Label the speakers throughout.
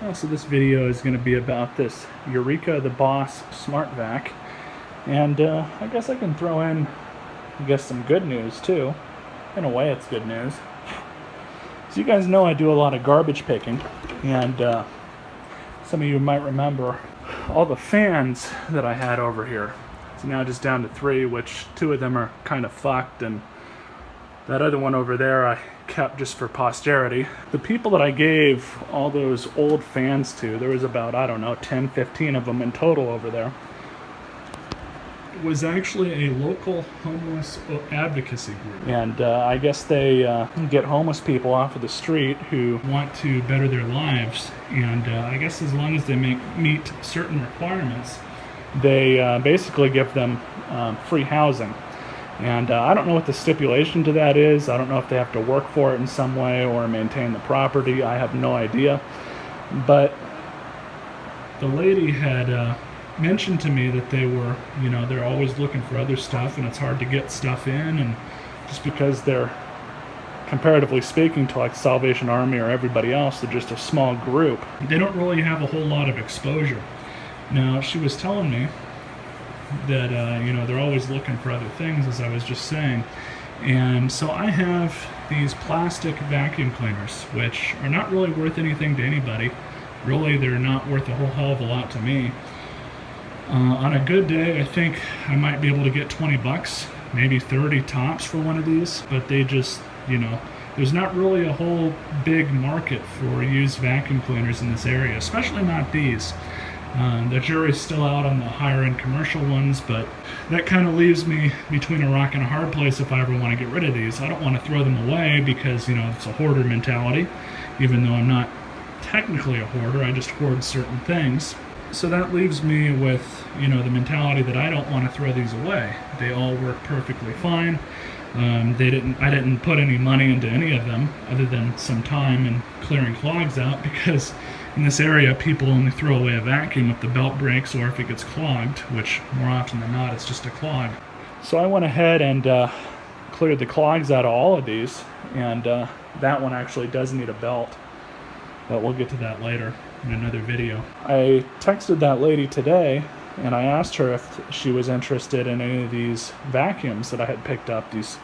Speaker 1: So this video is going to be about this Eureka the Boss Smart Vac, and I guess I can throw in, some good news too. In a way, it's good news. So you guys know I do a lot of garbage picking, and some of you might remember all the fans that I had over here. It's now just down to 3, which 2 of them are kind of fucked, and that other one over there I kept just for posterity. The people that I gave all those old fans to, there was about, 10, 15 of them in total over there, was actually a local homeless advocacy group. And I guess they get homeless people off of the street who want to better their lives. And I guess as long as they meet certain requirements, they basically give them free housing. And I don't know what the stipulation to that is. I don't know if they have to work for it in some way or maintain the property. I have no idea. But the lady had mentioned to me that they were, they're always looking for other stuff, and it's hard to get stuff in, and just because they're, comparatively speaking, to like Salvation Army or everybody else, they're just a small group. They don't really have a whole lot of exposure. Now, she was telling me that, they're always looking for other things, as I was just saying. And so I have these plastic vacuum cleaners, which are not really worth anything to anybody. Really, they're not worth a whole hell of a lot to me. On a good day, I think I might be able to get 20 bucks, maybe 30 tops for one of these, but they just, there's not really a whole big market for used vacuum cleaners in this area, especially not these. The jury's still out on the higher end commercial ones, but that kind of leaves me between a rock and a hard place if I ever want to get rid of these. I don't want to throw them away because, it's a hoarder mentality, even though I'm not technically a hoarder, I just hoard certain things. So that leaves me with, the mentality that I don't want to throw these away. They all work perfectly fine. I didn't put any money into any of them other than some time and clearing clogs out, because in this area people only throw away a vacuum if the belt breaks or if it gets clogged, which more often than not it's just a clog. So I went ahead and cleared the clogs out of all of these, and that one actually does need a belt, but we'll get to that later in another video. I texted that lady today and I asked her if she was interested in any of these vacuums that I had picked up, these,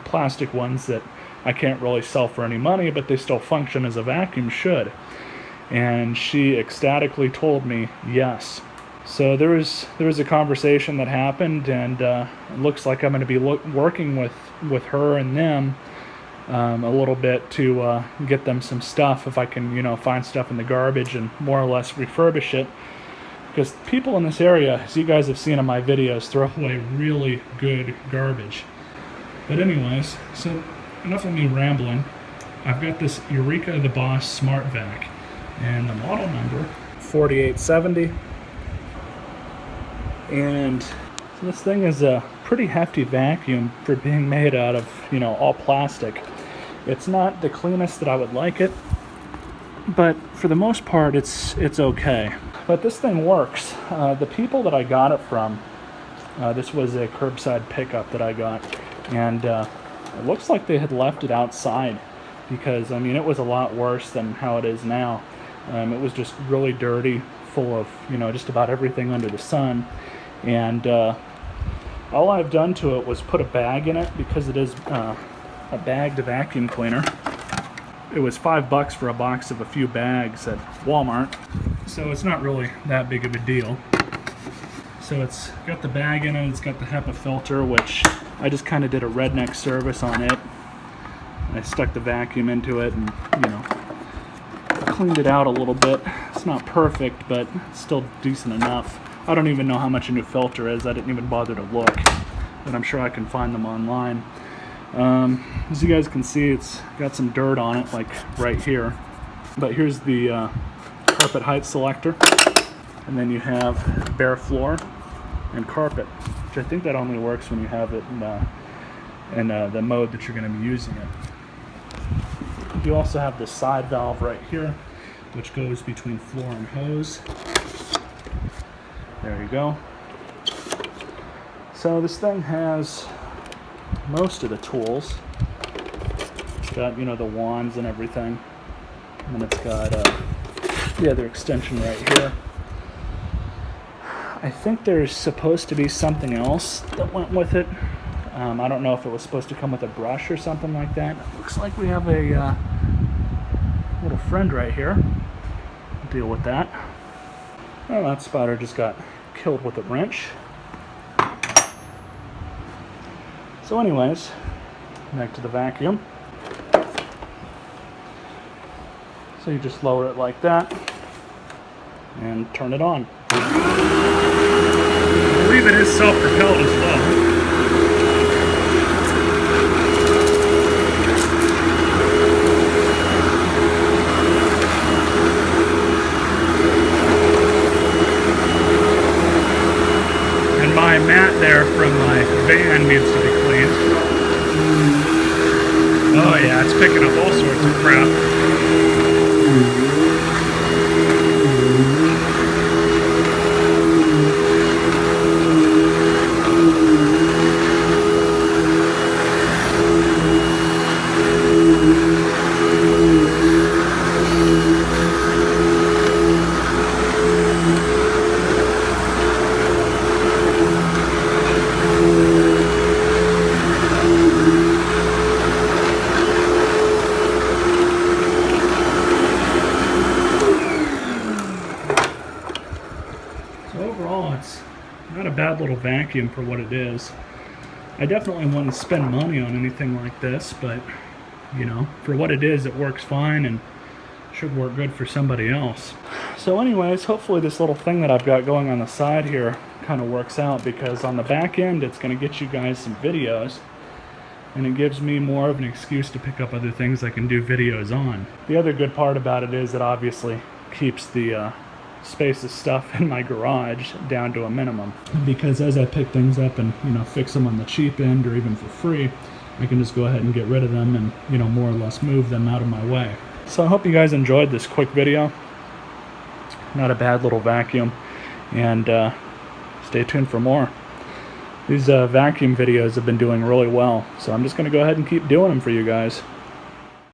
Speaker 1: plastic ones that I can't really sell for any money, but they still function as a vacuum should. And she ecstatically told me yes. So there was a conversation that happened, and it looks like I'm going to be working with her and them a little bit to get them some stuff, if I can, find stuff in the garbage and more or less refurbish it. Because people in this area, as you guys have seen in my videos, throw away really good garbage. But anyways, so enough of me rambling. I've got this Eureka the Boss Smart Vac, and the model number 4870. And this thing is a pretty hefty vacuum for being made out of, all plastic. It's not the cleanest that I would like it, but for the most part it's okay. But this thing works. The people that I got it from, this was a curbside pickup that I got, and it looks like they had left it outside, because it was a lot worse than how it is now. It was just really dirty, full of just about everything under the sun, and all I've done to it was put a bag in it, because it is a bagged vacuum cleaner. It was $5 for a box of a few bags at Walmart, so it's not really that big of a deal. So it's got the bag in it, it's got the HEPA filter, which I just kind of did a redneck service on it. I stuck the vacuum into it and, cleaned it out a little bit. It's not perfect, but it's still decent enough. I don't even know how much a new filter is. I didn't even bother to look, but I'm sure I can find them online. As you guys can see, it's got some dirt on it, like right here. But here's the carpet height selector, and then you have bare floor and carpet, which I think that only works when you have it in the mode that you're going to be using it. You also have this side valve right here, which goes between floor and hose. There you go. So this thing has most of the tools. It's got, the wands and everything. And it's got the other extension right here. I think there's supposed to be something else that went with it. I don't know if it was supposed to come with a brush or something like that. Looks like we have a little friend right here. Deal with that. Well, that spider just got killed with a wrench. So anyways, back to the vacuum. So you just lower it like that and turn it on. I believe it is self-propelled as well. And my mat there from my van needs to be cleaned. Oh yeah, it's picking up all sorts of crap. Overall, it's not a bad little vacuum for what it is. I definitely wouldn't spend money on anything like this, but you know, for what it is, it works fine and should work good for somebody else. So anyways, hopefully this little thing that I've got going on the side here kind of works out, because on the back end it's going to get you guys some videos, and it gives me more of an excuse to pick up other things I can do videos on. The other good part about it is it obviously keeps the space of stuff in my garage down to a minimum, because as I pick things up and, you know, fix them on the cheap end or even for free, I can just go ahead and get rid of them and, you know, more or less move them out of my way. So I hope you guys enjoyed this quick video. Not a bad little vacuum, and stay tuned for more. These vacuum videos have been doing really well, so I'm just going to go ahead and keep doing them for you guys.